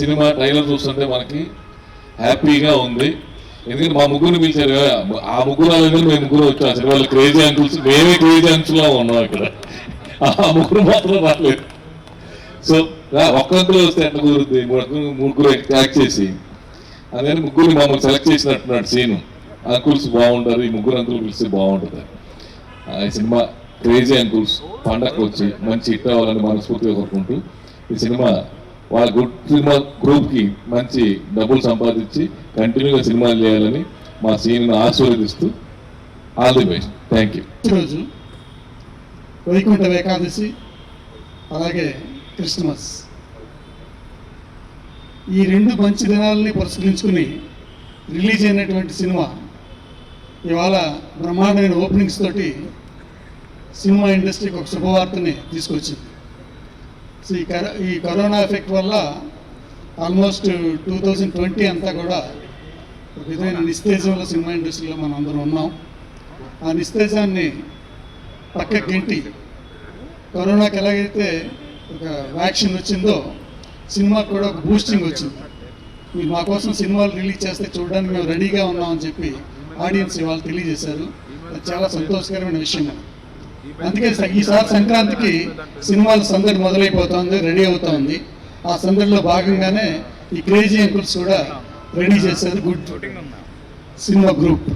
Cinema trailer చూస్తుంటే మనకి హ్యాపీగా ఉంది. ఎందుకంటే మా ముగ్గురు పిలిచారు కదా, ఆ ముగ్గురు మేము ముగ్గురు వచ్చాం. అసలు వాళ్ళు క్రేజీ అంకుల్స్, మేమే క్రేజీ అంకుల్స్ లా ఉన్నాం ఇక్కడ. ఆ ముగ్గురు మాత్రం రాలేదు. సో ఒక్క అంకులు వస్తే ఎట్లా కుదురుద్ది, ముగ్గురు యాక్ట్ చేసి అందుకని ముగ్గురు మమ్మల్ని సెలెక్ట్ చేసినట్టున్నాడు సీను. అంకుల్స్ బాగుంటారు, ఈ ముగ్గురు అంకులు పిలిస్తే బాగుంటుంది. ఈ సినిమా క్రేజీ అంకుల్స్ పండగకు వచ్చి మంచి హిట్ అవ్వాలని మనస్ఫూర్తిగా కోరుకుంటూ ఈ సినిమా వాళ్ళ గుడ్ సినిమా గ్రూప్కి మంచి డబ్బులు సంపాదించి కంటిన్యూగా సినిమాలు చేయాలని మా సీనిని ఆశీర్వదిస్తూ all the best. Thank you. ఈరోజు వైకుంఠ ఏకాదశి అలాగే క్రిస్మస్, ఈ రెండు మంచి దినాలని పురస్కరించుకుని రిలీజ్ అయినటువంటి సినిమా ఇవాళ బ్రహ్మాండమైన ఓపెనింగ్స్ తోటి సినిమా ఇండస్ట్రీకి ఒక శుభవార్తని తీసుకొచ్చింది. సో ఈ కరోనా ఎఫెక్ట్ వల్ల ఆల్మోస్ట్ 2020 అంతా కూడా ఒక విధమైన నిస్తేజంలో సినిమా ఇండస్ట్రీలో మనం అందరం ఉన్నాం. ఆ నిస్తేజాన్ని పక్కకి గెంటి కరోనాకి ఎలాగైతే ఒక వ్యాక్సిన్ వచ్చిందో సినిమాకి కూడా ఒక బూస్టింగ్ వచ్చింది. మీరు మా కోసం సినిమాలు రిలీజ్ చేస్తే చూడడానికి మేము రెడీగా ఉన్నామని చెప్పి ఆడియన్స్ ఇవాళ తెలియజేశారు. అది చాలా సంతోషకరమైన విషయం. అందుకే ఈసారి సంక్రాంతికి సినిమాల సందడి మొదలైపోతుంది, రెడీ అవుతోంది. ఆ సందడిలో భాగంగానే ఈ క్రేజీ అంకుల్స్ కూడా రెడీ చేశారు గుడ్ సినిమా గ్రూప్.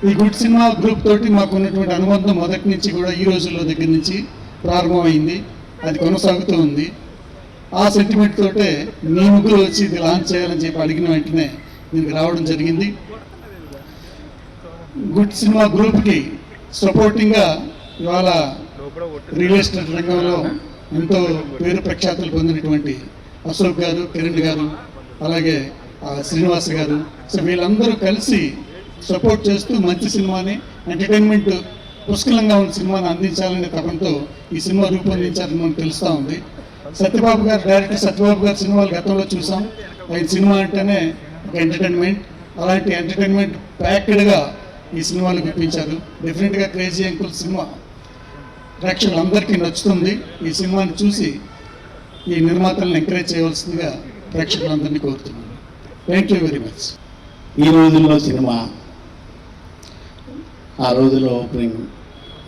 ఈ గుడ్ సినిమా గ్రూప్ తోటి మాకు ఉన్నటువంటి అనుబంధం మొదటి నుంచి కూడా ఈ రోజుల్లో దగ్గర నుంచి ప్రారంభమైంది, అది కొనసాగుతూ ఉంది. ఆ సెంటిమెంట్ తోటే మీ ముగ్గురు వచ్చి ఇది లాంచ్ చేయాలని చెప్పి అడిగిన వెంటనే దీనికి రావడం జరిగింది. గుడ్ సినిమా గ్రూప్కి సపోర్టింగ్గా ఇవాళ రియల్ ఎస్టేట్ రంగంలో ఎంతో పేరు ప్రఖ్యాతులు పొందినటువంటి అశోక్ గారు, కిరణ్ గారు, అలాగే శ్రీనివాస్ గారు, సో వీళ్ళందరూ కలిసి సపోర్ట్ చేస్తూ మంచి సినిమాని, ఎంటర్టైన్మెంట్ పుష్కలంగా ఉన్న సినిమాని అందించాలనే తపంతో ఈ సినిమా రూపొందించాలని మనకు తెలుస్తూ ఉంది. సత్యబాబు గారు, డైరెక్టర్ సత్యబాబు గారి సినిమాలు గతంలో చూసాం. ఆయన సినిమా అంటేనే ఒక ఎంటర్టైన్మెంట్, అలాంటి ఎంటర్టైన్మెంట్ ప్యాక్డ్గా ఈ సినిమాలు గుర్తించారు. డెఫినెట్గా క్రేజీ అంకుల్ సినిమా ప్రేక్షకులందరికీ నచ్చుతుంది. ఈ సినిమాని చూసి ఈ నిర్మాతలను ఎంకరేజ్ చేయవలసిందిగా ప్రేక్షకులందరినీ కోరుతున్నాను. Thank you very much. ఈ రోజుల్లో సినిమా, ఆ రోజుల్లో ఓపెనింగ్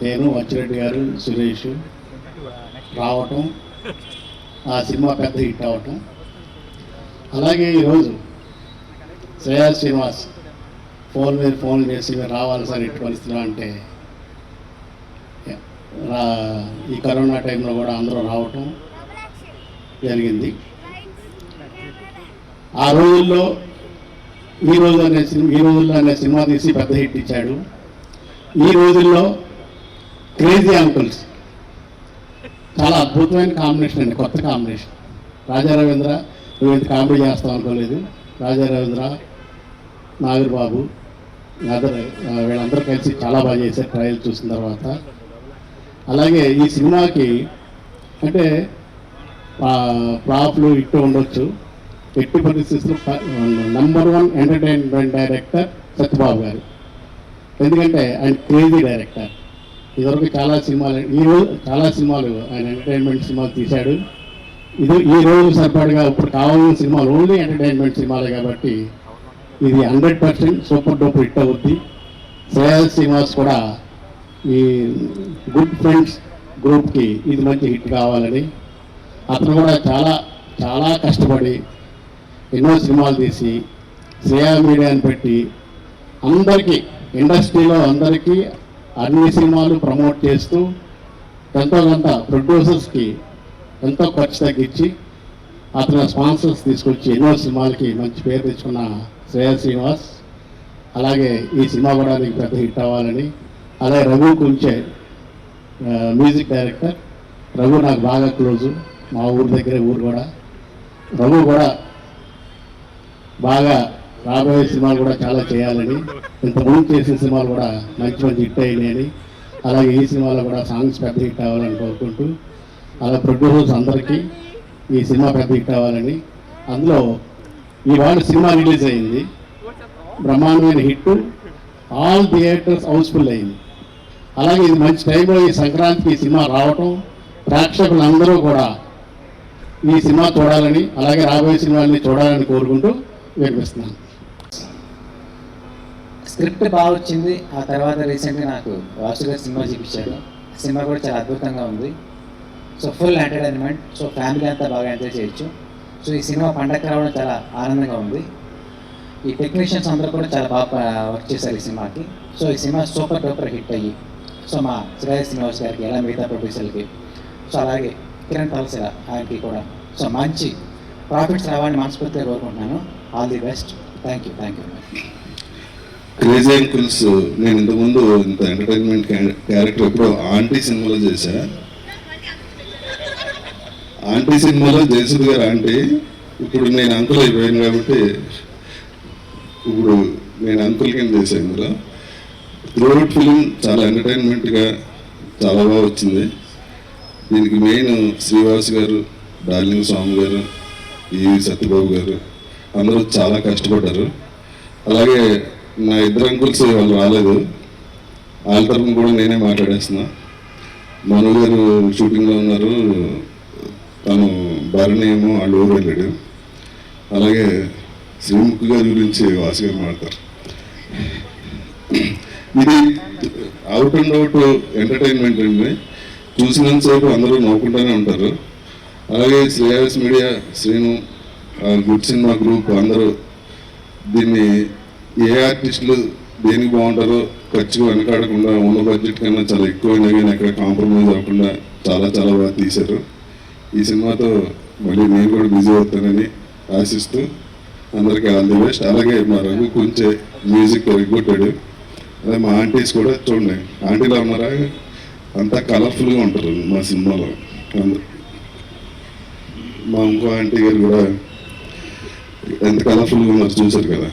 నేను, అచ్చిరెడ్డి గారు, సురేష్ రావటం, ఆ సినిమా పెద్ద హిట్ అవ్వటం, అలాగే ఈరోజు శ్రేయా శ్రీనివాస్ ఫోన్ చేసి మీరు రావాలి సార్ ఇటు పరిస్థితులు అంటే, ఈ కరోనా టైంలో కూడా అందరూ రావటం జరిగింది. ఆ రోజుల్లో ఈ రోజుల్లో అనే సినిమా తీసి పెద్ద హిట్ ఇచ్చాడు. ఈ రోజుల్లో క్రేజీ అంకుల్స్ చాలా అద్భుతమైన కాంబినేషన్ అండి, కొత్త కాంబినేషన్. రాజా రవీంద్ర, నువ్వు ఇంత కామెడీ చేస్తావు అనుకోలేదు. రాజా రవీంద్ర, నాగర్బాబు, వీళ్ళందరూ కలిసి చాలా బాగా చేశారు ట్రయల్ చూసిన తర్వాత. అలాగే ఈ సినిమాకి అంటే ఫ్లాప్లు ఇట్టు ఉండొచ్చు, ఎట్టి పరిస్థితుల్లో #1 ఎంటర్టైన్మెంట్ డైరెక్టర్ సత్యబాబు గారు. ఎందుకంటే ఆయన క్రేజీ డైరెక్టర్. ఇదివరకు చాలా సినిమాలు ఆయన ఎంటర్టైన్మెంట్ సినిమాలు తీశాడు. ఈ రోజు సరిపడగా ఇప్పుడు కావాల్సిన సినిమాలు ఓన్లీ ఎంటర్టైన్మెంట్ సినిమాలే కాబట్టి ఇది 100% సూపర్ డూపర్ హిట్ అవుద్ది. శ్రేయా శ్రీనివాస్ కూడా ఈ గుడ్ ఫ్రెండ్స్ గ్రూప్కి ఇది మంచి హిట్ కావాలని అతను కూడా చాలా చాలా కష్టపడి ఎన్నో సినిమాలు తీసి శ్రేయా మీడియాని పెట్టి అందరికీ, ఇండస్ట్రీలో అందరికీ అన్ని సినిమాలు ప్రమోట్ చేస్తూ ఎంతో కొంత ప్రొడ్యూసర్స్కి ఎంతో ఖర్చు తగ్గించి అతను స్పాన్సర్స్ తీసుకొచ్చి ఎన్నో సినిమాలకి మంచి పేరు తెచ్చుకున్న శ్రేయా శ్రీనివాస్. అలాగే ఈ సినిమా కూడా నీకు పెద్ద హిట్ అవ్వాలని అలాగే రఘు కుంచే మ్యూజిక్ డైరెక్టర్. రఘు నాకు బాగా క్లోజు, మా ఊరు దగ్గరే ఊరు కూడా. రఘు కూడా బాగా రాబోయే సినిమాలు కూడా చాలా చేయాలని, ఇంతకుముందు చేసిన సినిమాలు కూడా మంచి మంచి హిట్ అయినాయని, అలాగే ఈ సినిమాలో కూడా సాంగ్స్ పెద్ద హిట్ అవ్వాలని కోరుకుంటూ, అలా ప్రొడ్యూసర్స్ అందరికీ ఈ సినిమా పెద్ద హిట్ అవ్వాలని. అందులో ఇవాళ సినిమా రిలీజ్ అయింది, బ్రహ్మాండమైన హిట్, ఆల్ థియేటర్స్ హౌస్ఫుల్ అయింది. అలాగే ఇది మంచి టైంలో ఈ సంక్రాంతికి ఈ సినిమా రావటం, ప్రేక్షకులందరూ కూడా ఈ సినిమా చూడాలని, అలాగే రాబోయే సినిమాని చూడాలని కోరుకుంటూ వినిపిస్తున్నాను. స్క్రిప్ట్ బాగా వచ్చింది. ఆ తర్వాత రీసెంట్గా నాకు వాసు గారు సినిమా చూపించారు. సినిమా కూడా చాలా అద్భుతంగా ఉంది. So full entertainment. So family అంతా బాగా ఎంజాయ్ చేయొచ్చు. సో ఈ సినిమా పండగ రావడం చాలా ఆనందంగా ఉంది. ఈ టెక్నీషియన్స్ అందరూ కూడా చాలా బాగా వర్క్ చేశారు ఈ సినిమాకి. సో ఈ సినిమా సూపర్ డూపర్ హిట్ అయ్యి, సో మా శ్రేయ శ్రీనివాస్ గారికి, ఎలా మిగతా ప్రొడ్యూసర్కి, సో అలాగే కిరణ్ తలసిల ఆయనకి కూడా సో మంచి ప్రాఫిట్స్ రావాలని మనస్ఫూర్తిగా కోరుకుంటున్నాను. All the best. Thank you. Crazy uncles నేను ఇంతకుముందు ఇంత ఎంటర్టైన్మెంట్ క్యారెక్టర్ ఎప్పుడో ఆంటీ సినిమాలో చేశా. ఆంటీ సినిమాలో జయసుద్ గారు ఆంటీ, ఇప్పుడు నేను అంకుల్ అయిపోయాను కాబట్టి ఇప్పుడు నేను అంకుల్ కింద చేశాను. ఇందులో త్రూఅవుట్ ఫిలిం చాలా ఎంటర్టైన్మెంట్గా చాలా బాగా వచ్చింది. దీనికి మెయిన్ శ్రీవాస్ గారు, డార్లింగ్ స్వామి గారు, ఈవి సత్యబాబు గారు అందరూ చాలా కష్టపడ్డారు. అలాగే నా ఇద్దరు అంకుల్స్ వాళ్ళు రాలేదు, వాళ్ళ తరఫున కూడా నేనే మాట్లాడేస్తున్నా. మను గారు షూటింగ్లో ఉన్నారు, తను భరణి ఏమో వాళ్ళు ఊరు వెళ్ళాడు. అలాగే శ్రీముఖి గారి గురించి వాసు గారు మాట్లాడతారు. ఇది అవుట్ అండ్ అవుట్ ఎంటర్టైన్మెంట్ అండి. చూసినంతసేపు అందరూ నవ్వుకుంటూనే ఉంటారు. అలాగే Shreyas media, Srinu, good cinema group అందరూ దీన్ని ఏ ఆర్టిస్టులు దేనికి బాగుంటారో ఖర్చుకు వెనకాడకుండా ఉన్న బడ్జెట్ కన్నా చాలా ఎక్కువ కానీ ఎక్కడ కాంప్రమైజ్ అవ్వకుండా చాలా చాలా బాగా తీశారు. ఈ సినిమాతో మళ్ళీ నేను కూడా బిజీ అవుతానని ఆశిస్తూ అందరికీ ఆల్ ది బెస్ట్. అలాగే మా రఘు కొంచెం మ్యూజిక్ ఎరగొట్టాడు. అదే మా ఆంటీస్ కూడా చూడండి, ఆంటీలో ఉన్నారా, అంతా కలర్ఫుల్గా ఉంటారు మా సినిమాలో అందరు. మా ఇంకో ఆంటీ గారు కూడా ఎంత కలర్ఫుల్గా ఉన్నారు చూసారు కదా.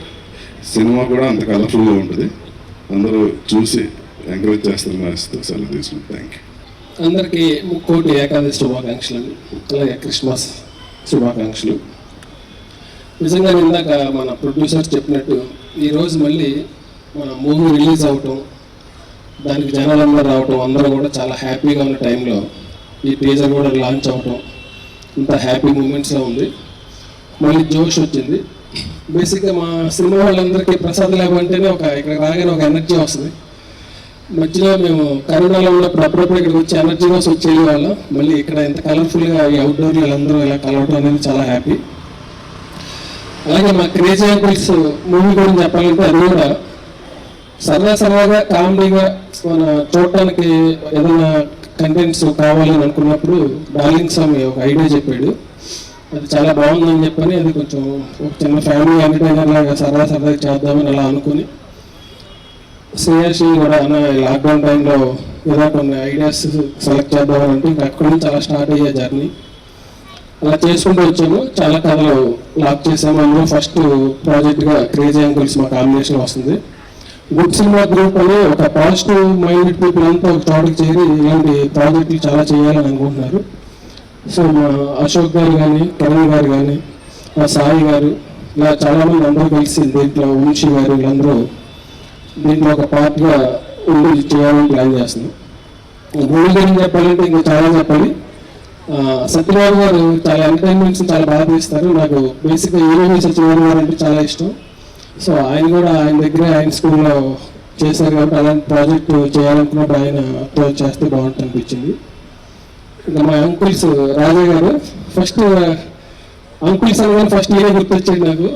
సినిమా కూడా అంత కలర్ఫుల్గా ఉంటుంది. అందరూ చూసి ఎంకరేజ్ చేస్తారని ఆశిస్తూ సెలవు తీసుకుంటాం. Thank you. అందరికీ ముక్కోటి ఏకాదశి శుభాకాంక్షలు, అలాగే క్రిస్మస్ శుభాకాంక్షలు. నిజంగా ఇందాక మన ప్రొడ్యూసర్స్ చెప్పినట్టు ఈరోజు మళ్ళీ మన మూవీ రిలీజ్ అవ్వటం, దానికి జనాలందరూ రావటం, అందరూ కూడా చాలా హ్యాపీగా ఉన్న టైంలో ఈ టీజర్ కూడా లాంచ్ అవ్వటం ఇంత హ్యాపీ మూమెంట్స్లో ఉంది. మళ్ళీ జోష్ వచ్చింది. బేసిక్గా మా సినిమా వాళ్ళందరికీ ప్రసాద్ ల్యాబ్ అంటేనే ఇక్కడ రాగానే ఒక ఎనర్జీ వస్తుంది. మధ్యలో మేము కరోనాలో ఉన్నప్పుడు అప్పుడప్పుడు ఇక్కడికి వచ్చి ఎనర్జీ కోసం వచ్చి వెళ్ళేవాళ్ళం. మళ్ళీ ఇక్కడ ఎంత కలర్ఫుల్గా ఈ అవుట్డోర్లు వీళ్ళందరూ ఇలా కలవటం అనేది చాలా హ్యాపీ. అలాగే మా క్రేజీ అంకుల్స్ మూవీ గురించి చెప్పాలంటే అది కూడా సరదాగా కామెడీగా మన చూడటానికి ఏదైనా కంటెంట్స్ కావాలని అనుకున్నప్పుడు డార్లింగ్ స్వామి ఒక ఐడియా చెప్పాడు. అది చాలా బాగుందని చెప్పని అది కొంచెం ఒక చిన్న ఫ్యామిలీ ఎంటర్టైనర్ లాగా సరదాగా చేద్దామని అలా అనుకుని, శ్రేయశ్రీ కూడా అన్న లాక్డౌన్ టైంలో ఏదో కొన్ని ఐడియాస్ సెలెక్ట్ చేద్దామని అంటే ఇంకా అక్కడి నుంచి అలా స్టార్ట్ అయ్యే జర్నీ. అలా చేసుకుంటూ వచ్చాము. చాలా కథలు లాక్ చేసాము. అందులో ఫస్ట్ ప్రాజెక్ట్గా క్రేజీ అంకుల్స్ మా కాంబినేషన్ వస్తుంది. గుడ్ సినిమా గ్రూప్ అని ఒక పాజిటివ్ మైండెడ్ పీపుల్ అంతా ఒక చోటకి చేరి ఇలాంటి ప్రాజెక్టులు చాలా చేయాలని అనుకుంటున్నారు. సో మా అశోక్ గారు కానీ, కిరణ్ గారు కానీ, మా సాయి గారు, ఇలా చాలామంది అందరూ కలిసి దీంట్లో వంశీ గారు వీళ్ళందరూ దీంట్లో ఒక పార్ట్గా ఉండి చేయాలని ప్లాన్ చేస్తున్నాం. మూవీ గురించి చెప్పాలంటే ఇంకా చాలా చెప్పాలి. సత్యబాబు గారు చాలా ఎంటర్టైన్మెంట్స్ చాలా బాగా తీస్తారు. నాకు బేసిక్గా హీరోయిన్ సత్యబాబు గారు అంటే చాలా ఇష్టం. సో ఆయన కూడా ఆయన దగ్గర ఆయన స్కూల్లో చేశారు కాబట్టి అలాంటి ప్రాజెక్ట్ చేయాలనుకున్నప్పుడు ఆయనతో చేస్తే బాగుంటుంది అనిపించింది. ఇంకా మా అంకుల్స్ రాజా గారు, ఫస్ట్ అంకుల్స్ అనగానే ఫస్ట్ ఈయన గుర్తొచ్చాడు నాకు.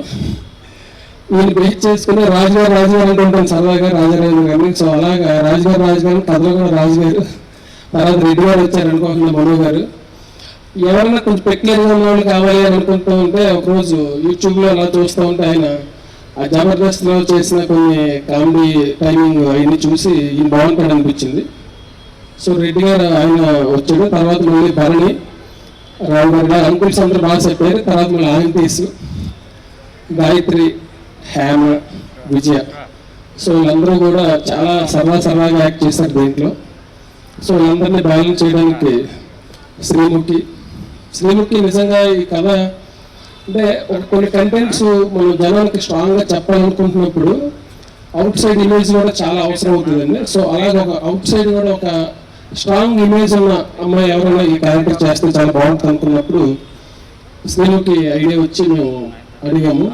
ఈయన బేస్ చేసుకుని రాజుగారు అనుకుంటాను సరదాగా రాజారాజు గారిని. సో అలాగా రాజుగారు కథలో కూడా రాజుగారు, తర్వాత రెడ్డి గారు వచ్చారు అనుకోకుండా మను గారు. ఎవరైనా కొంచెం పెక్యులర్గా ఉన్న వాళ్ళు కావాలి అని అనుకుంటూ ఉంటే ఒకరోజు యూట్యూబ్లో అలా చూస్తూ ఉంటే ఆయన ఆ జబర్దస్త్లో చేసిన కొన్ని కామెడీ టైమింగ్ అవన్నీ చూసి ఈయన బాగుంటాడు అనిపించింది. సో రెడ్డి గారు ఆయన వచ్చాడు, తర్వాత మళ్ళీ భరణి, రావు గారు అంకుల్స్ అందరూ బాగా చెప్పారు. తర్వాత మళ్ళీ ఆంటీస్, గాయత్రి, హేమ, విజయ, సో వీళ్ళందరూ కూడా చాలా సరదాగా యాక్ట్ చేశారు దీంట్లో. సో వీళ్ళందరినీ బ్యాలెన్స్ చేయడానికి శ్రీముఖి నిజంగా ఈ కథ అంటే కొన్ని కంటెంట్స్ మనం జనానికి స్ట్రాంగ్గా చెప్పాలనుకుంటున్నప్పుడు అవుట్ సైడ్ ఇమేజ్ కూడా చాలా అవసరం అవుతుందండి. సో అలాగే ఒక అవుట్ సైడ్ కూడా ఒక స్ట్రాంగ్ ఇమేజ్ ఉన్న అమ్మాయి ఎవరైనా ఈ క్యారెక్టర్ చేస్తే చాలా బాగుంటుంది అనుకున్నప్పుడు శ్రీముఖి ఐడియా వచ్చి మేము అడిగాము.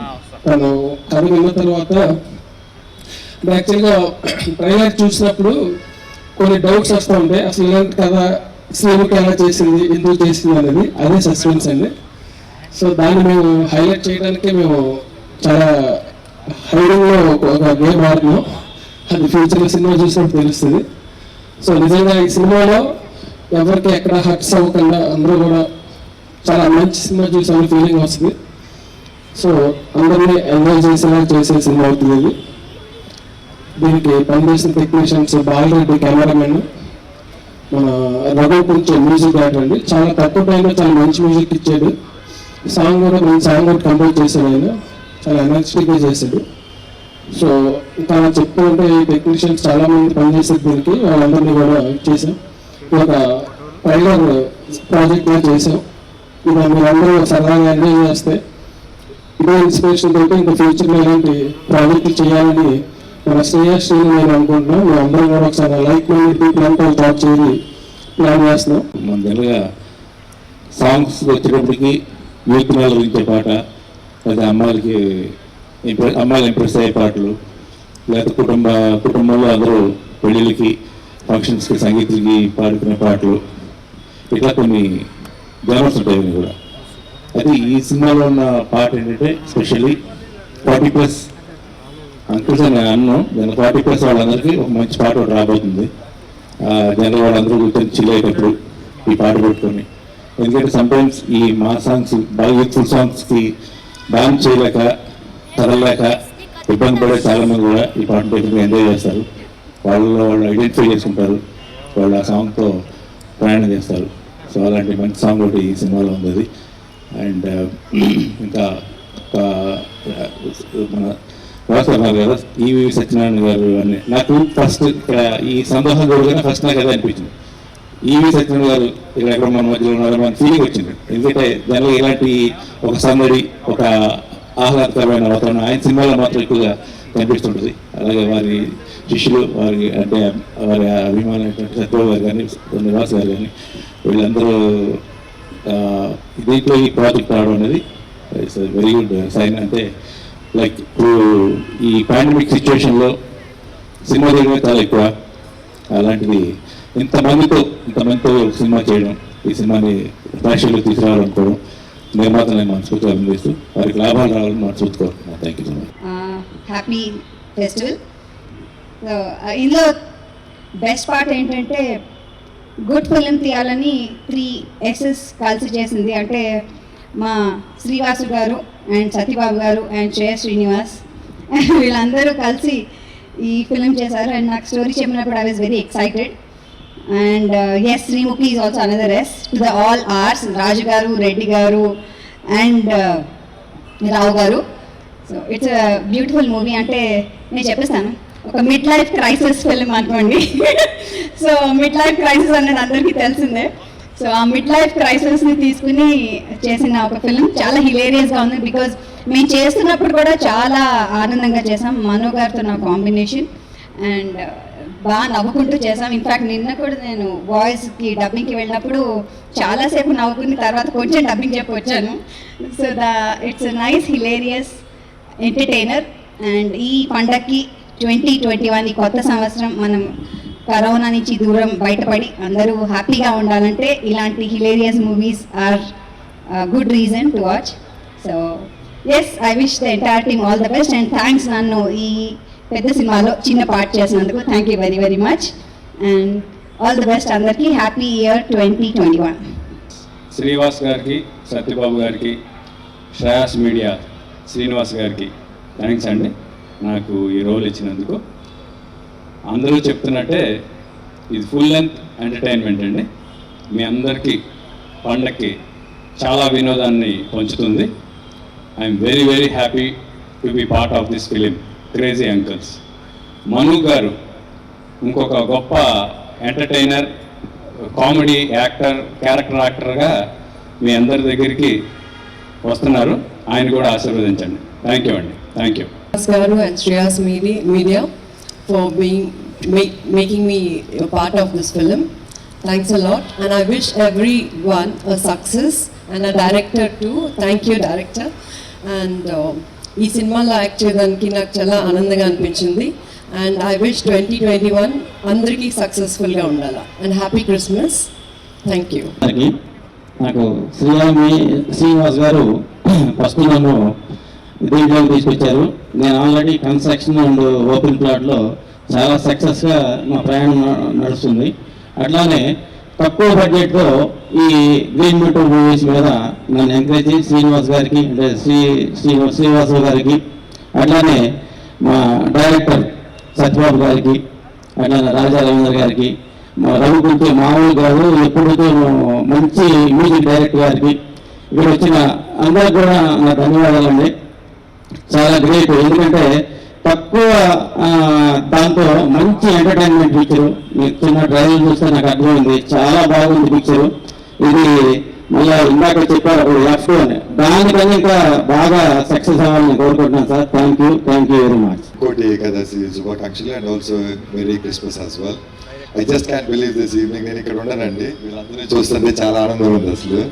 తను కథ విన్న తర్వాత యాక్చువల్గా ట్రైలర్ చూసినప్పుడు కొన్ని డౌట్స్ వస్తూ ఉంటాయి, అసలు ఇలాంటి కథ శ్రీముఖి ఎలా చేసింది, ఎందుకు చేసింది అనేది, అదే సస్పెన్స్ అండి. సో దాన్ని మేము హైలైట్ చేయడానికే మేము చాలా హైడింగ్లో ఒక గేమ్ ఆడుతున్నాం. అది ఫ్యూచర్లో సినిమా చూసినప్పుడు తెలుస్తుంది. సో నిజంగా ఈ సినిమాలో ఎవరికి ఎక్కడ హర్ట్స్ అవ్వకుండా అందరూ కూడా చాలా మంచి సినిమా చూసే ఫీలింగ్ వస్తుంది. సో అందరినీ ఎంజాయ్ చేసేలా చేసే సినిమా అవుతుంది ఇది. దీనికి పనిచేసిన టెక్నీషియన్స్ బాలరెడ్డి కెమెరామెన్, మన రఘు కొంచెం మ్యూజిక్ డైరెక్టర్ అండి. చాలా తక్కువ టైంలో చాలా మంచి మ్యూజిక్ ఇచ్చాడు. సాంగ్ కూడా కంపోజ్ చేశాడు ఆయన, చాలా ఎనర్జెటిక్గా చేశాడు. సో ఇంకా చెప్పుకుంటే ఈ టెక్నీషియన్స్ చాలా మంది పనిచేసారు దీనికి, వాళ్ళందరినీ కూడా చేసాం. ఒక ట్రైలర్ ప్రాజెక్ట్గా చేసాం. ఇక మీరందరూ సరదాగా ఎంజాయ్ చేస్తే ఇదే ఇన్స్పిరేషన్ తోటి ఇంకా ఫ్యూచర్లో ఇలాంటి ప్రాజెక్టులు చేయాలని మన శ్రేయస్ని నేను అనుకుంటున్నాం. మేము అందరం కూడా ఒకసారి లైక్ మైండెడ్ పీపుల్ అంతా జాబ్ చేయాలి ప్లాన్ చేస్తున్నాం. మన జనరల్గా సాంగ్స్ వచ్చేటప్పటికి యూత్ గురించే పాట, లేదా అమ్మాయిలు ఇంప్రెస్ అయ్యే పాటలు, లేదా కుటుంబంలో అందరూ పెళ్ళిళ్ళకి ఫంక్షన్స్కి సంగీతులకి పాడుకునే పాటలు, ఇట్లా కొన్ని జనర్స్ ఉంటాయి కూడా. అది ఈ సినిమాలో ఉన్న పాట ఏంటంటే స్పెషల్లీ 40+ అంకుల్స్ అని అన్నాం. దాని 40+ వాళ్ళందరికీ ఒక మంచి పాట ఒకటి రాబోతుంది. జనరల్ వాళ్ళందరూ కూర్చొని చిల్లేటప్పుడు ఈ పాట పెట్టుకొని, ఎందుకంటే సమ్టైమ్స్ ఈ మా సాంగ్స్ బాగా యూత్ఫుల్ సాంగ్స్కి డాన్స్ చేయలేక చదవలేక ఇబ్బంది పడే చాలామంది కూడా ఈ పాట పెట్టుకుని ఎంజాయ్ చేస్తారు. వాళ్ళు ఐడెంటిఫై చేసుకుంటారు, వాళ్ళు ఆ సాంగ్తో ప్రయాణం చేస్తారు. సో అలాంటి మంచి సాంగ్ ఒకటి ఈ సినిమాలో ఉంది. అండ్ ఇంకా మన రాస్తున్నారు కదా ఈవి సత్యనారాయణ గారు అని, నాకు ఫస్ట్ ఇక్కడ ఈ సంతోషం కూడా ఫస్ట్ నాకు అదే అనిపించింది. ఈవి సత్యనారాయణ గారు ఇక్కడ ఎక్కడ మన మధ్యలో ఉన్నారో మన ఫీలింగ్ వచ్చింది. ఎందుకంటే జనరల్గా ఇలాంటి ఒక సందడి, ఒక ఆహ్లాదకరమైన వాతావరణం ఆయన సినిమాలో మాత్రం ఎక్కువగా కనిపిస్తుంటుంది. అలాగే వారి శిష్యులు, వారి అంటే వారి అభిమానమైనటువంటి సత్యబాబు గారు కానీ, నివాస్ గారు కానీ, వీళ్ళందరూ దీంట్లో ఈ ప్రాజెక్ట్ రావడం అనేది ఇట్స్ వెరీ గుడ్ సైన్. అంటే లైక్ ఇప్పుడు ఈ పాండమిక్ సిచ్యువేషన్లో సినిమా చేయడమే చాలా ఎక్కువ, అలాంటిది ఇంతమందితో సినిమా చేయడం, ఈ సినిమాని ప్రేక్షకులకు తీసుకురావాలనుకోవడం, నిర్మాతలను మనస్ఫూర్తిగా అభినందిస్తూ వారికి లాభాలు రావాలని మనస్ఫూర్తి కోరుతున్నాను. Thank you so much. Happy festival. ఇందులో బెస్ట్ పార్ట్ ఏంటంటే గుడ్ ఫిలిం తీయాలని 3 X's కలిసి చేసింది. అంటే మా శ్రీవాసు గారు అండ్ సత్యబాబు గారు అండ్ శ్రీనివాస్ వీళ్ళందరూ కలిసి ఈ ఫిలిం చేశారు. అండ్ నాకు స్టోరీ చెప్పినప్పుడు I was very excited. And yes, Srimukhi is also another yes to the all arts, Raju garu, Reddy garu and Rao garu. So it's a beautiful movie. అంటే నేను చెప్పేస్తాను, ఒక మిడ్ లైఫ్ క్రైసిస్ ఫిల్మ్ అనుకోండి. సో మిడ్ లైఫ్ క్రైసిస్ అన్నది అందరికీ తెలిసిందే. సో ఆ మిడ్ లైఫ్ క్రైసిస్ని తీసుకుని చేసిన ఒక ఫిల్మ్ చాలా హిలేరియస్గా ఉంది. బికాజ్ మేము చేస్తున్నప్పుడు కూడా చాలా ఆనందంగా చేసాం. మను గారితో నా కాంబినేషన్ అండ్ బాగా నవ్వుకుంటూ చేసాం. ఇన్ఫ్యాక్ట్ నిన్న కూడా నేను వాయిస్కి డబ్బింగ్కి వెళ్ళినప్పుడు చాలాసేపు నవ్వుకుని తర్వాత కొంచెం డబ్బింగ్ చెప్పి వచ్చాను. So it's nice hilarious entertainer. And ఈ పండగకి 2021 ఈ కొత్త సంవత్సరం మనం కరోనా నుంచి దూరం బయటపడి అందరూ హ్యాపీగా ఉండాలంటే ఇలాంటి hilarious movies are good reason to watch. So yes, I wish the entire team all the best and thanks నన్ను ఈ పెద్ద సినిమాలో చిన్న పార్ట్ చేసినందుకు. Thank you very very much and all the best అందరికీ. Happy year 2021. శ్రీనివాస్ గారికి, సత్యబాబు గారికి, శ్రేయాస్ మీడియా శ్రీనివాస్ గారికి థ్యాంక్స్ అండి నాకు ఈ రోల్ ఇచ్చినందుకు. అందరూ చెప్తున్నట్టే ఇది ఫుల్ లెంత్ ఎంటర్టైన్మెంట్ అండి. మీ అందరికీ పండక్కి చాలా వినోదాన్ని పంచుతుంది. I'm very very happy to be part of this film crazy uncles. Manu garu ఇంకొక గొప్ప ఎంటర్టైనర్, కామెడీ యాక్టర్, క్యారెక్టర్ యాక్టర్గా మీ అందరి దగ్గరికి వస్తున్నారు. ఆయన కూడా ఆశీర్వదించండి. థ్యాంక్ యూ అండి. Thank you. Garu and Shreyas Media for making me a part of this film. Thanks a lot, and I wish everyone a success and a director too. Thank you, director. And ఈ సినిమాలో act చేయడానికి నాకు చాలా ఆనందంగా అనిపించింది. And I wish 2021 అందరికీ సక్సెస్ఫుల్గా ఉండాలి. And happy Christmas. Thank you. నాకు శ్రీనివాస్ గారు ఫస్ట్ నన్ను దీంట్లో తీసుకొచ్చారు. నేను ఆల్రెడీ కన్స్ట్రక్షన్ అండ్ ఓపెన్ ప్లాట్లో చాలా సక్సెస్గా నా ప్రయాణం నడుస్తుంది. అట్లానే తక్కువ బడ్జెట్తో ఈ గ్రీన్ మెట్రో మూవీస్ మీద నన్ను ఎంకరేజ్ చేసి శ్రీనివాస్ గారికి, అంటే శ్రీనివాసరావు గారికి, అట్లానే మా డైరెక్టర్ సత్యబాబు గారికి, అట్లానే రాజా రవీంద్ర గారికి, మా రవికుంటే మామూలు గారు ఎప్పుడైతే మంచి మ్యూజిక్ డైరెక్టర్ గారికి, ఇక్కడ వచ్చిన అందరికి కూడా నా ధన్యవాదాలండి. చాలా గ్రేట్. ఎందుకంటే తక్కువ దాంతో మంచి ఎంటర్టైన్మెంట్ పిక్చరు. మీకు చిన్న ట్రైలర్ చూస్తే నాకు అర్థమైంది, చాలా బాగుంది పిక్చరు. ఇది మళ్ళీ ఇందాక చెప్పారు F2 అని, దానికన్నా ఇంకా బాగా సక్సెస్ అవ్వాలని కోరుకుంటున్నాను sir. Thank you very much. Koti Ekadashi శుభాకాంక్షలు and also merry Christmas as well. I just can believe this evening నేను ఇక్కడ ఉన్నానండి. వీళ్ళందరినీ చూస్తుంటే చాలా ఆనందం ఉంది అసలు.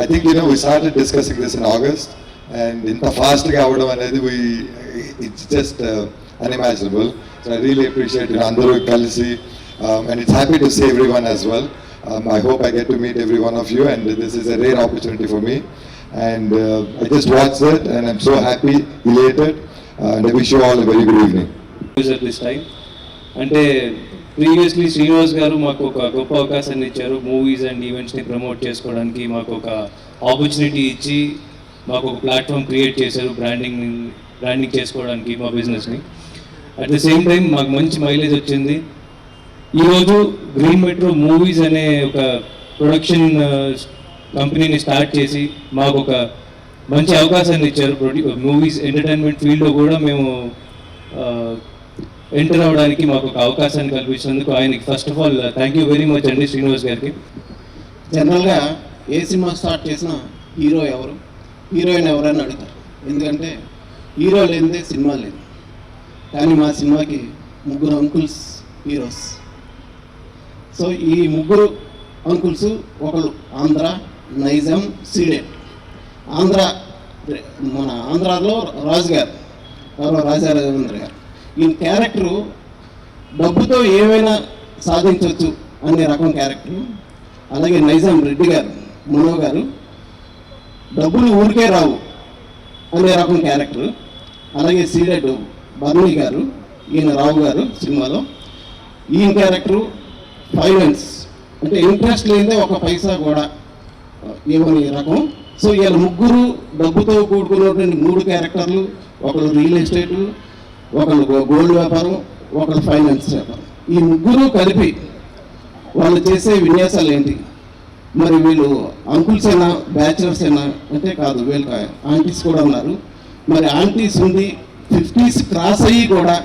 I think we started discussing this in August and ఇంత ఫాస్ట్గా అవ్వడం అనేది it's just unimaginable. So I really appreciate అందరూ కలిసి and it's happy to see everyone as well. I hope I get to meet every one of you, and this is a rare opportunity for me. And I just watched it, and I'm so happy, elated, and I wish you all a very good evening. At this time, అంటే previously Srinivas గారు మాకు ఒక గొప్ప అవకాశాన్ని ఇచ్చారు. Movies and ఈవెంట్స్ని promote చేసుకోవడానికి మాకు ఒక ఆపర్చునిటీ ఇచ్చి మాకు ఒక ప్లాట్ఫామ్ క్రియేట్ చేశారు బ్రాండింగ్ చేసుకోవడానికి మా బిజినెస్ని. అట్ ద సేమ్ టైం మాకు మంచి మైలేజ్ వచ్చింది. ఈరోజు గ్రీన్ మెట్రో మూవీస్ అనే ఒక ప్రొడక్షన్ కంపెనీని స్టార్ట్ చేసి మాకు ఒక మంచి అవకాశాన్ని ఇచ్చారు. మూవీస్ ఎంటర్టైన్మెంట్ ఫీల్డ్లో కూడా మేము ఎంటర్ అవ్వడానికి మాకు ఒక అవకాశాన్ని కల్పించినందుకు ఆయనకి first of all thank you very much అండి శ్రీనివాస్ గారికి. జనరల్గా ఏ సినిమా స్టార్ట్ చేసినా హీరో ఎవరు, హీరోయిన్ ఎవరైనా అడుగుతారు. ఎందుకంటే హీరో లేనిదే సినిమా లేదు. కానీ మా సినిమాకి ముగ్గురు అంకుల్స్ హీరోస్. సో ఈ ముగ్గురు అంకుల్స్ ఒకళ్ళు ఆంధ్ర, నైజాం, సీడెడ్. మన ఆంధ్రాలో రాజు గారు, రాజా రవీంద్ర గారు. ఈ క్యారెక్టరు డబ్బుతో ఏమైనా సాధించవచ్చు అనే రకం క్యారెక్టరు. అలాగే నైజాం రెడ్డి గారు, మనో గారు, డబ్బులు ఊరికే రావు అనే రకం క్యారెక్టరు. అలాగే సీడెడ్ బర్నీ గారు, ఈయన రావు గారు సినిమాలో. ఈయన క్యారెక్టరు ఫైనాన్స్, అంటే ఇంట్రెస్ట్ లేదే ఒక పైసా కూడా ఇవ్వని రకం. సో వీళ్ళ ముగ్గురు డబ్బుతో కూడుకున్నటువంటి మూడు క్యారెక్టర్లు. ఒకళ్ళు రియల్ ఎస్టేటు, ఒకళ్ళు గోల్డ్ వ్యాపారం, ఒకళ్ళు ఫైనాన్స్ వ్యాపారం. ఈ ముగ్గురు కలిపి వాళ్ళు చేసే విన్యాసాలు ఏంటి? మరి వీళ్ళు అంకుల్స్ అయినా బ్యాచిలర్స్ అయినా అంటే కాదు, వీళ్ళకి ఆంటీస్ కూడా ఉన్నారు. మరి ఆంటీస్ ఉంది 50s క్రాస్ అయ్యి కూడా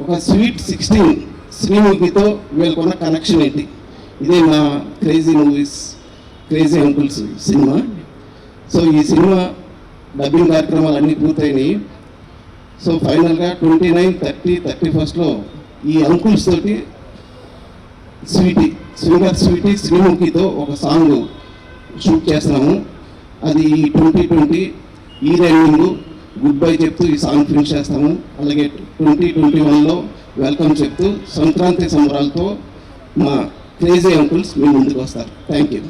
ఒక స్వీట్ 16 శ్రీముఖితో వీళ్ళకున్న కనెక్షన్ ఏంటి? ఇదే మా crazy movies, crazy uncles cinema. So ఈ సినిమా డబ్బింగ్ కార్యక్రమాలు అన్నీ పూర్తయినాయి. సో ఫైనల్గా 29, 30, 31 ఈ అంకుల్స్ తోటి స్వీటీ శ్రీముఖితో ఒక సాంగ్ షూట్ చేస్తున్నాము. అది 2020 ఈ రైమింగ్ గుడ్ బై చెప్తూ ఈ సాంగ్ ఫినిష్ చేస్తాము. అలాగే 2021లో వెల్కమ్ చెప్తూ సంక్రాంతి సంబరాలతో మా క్రేజీ అంకుల్స్ మీ ముందుకు వస్తారు. Thank you.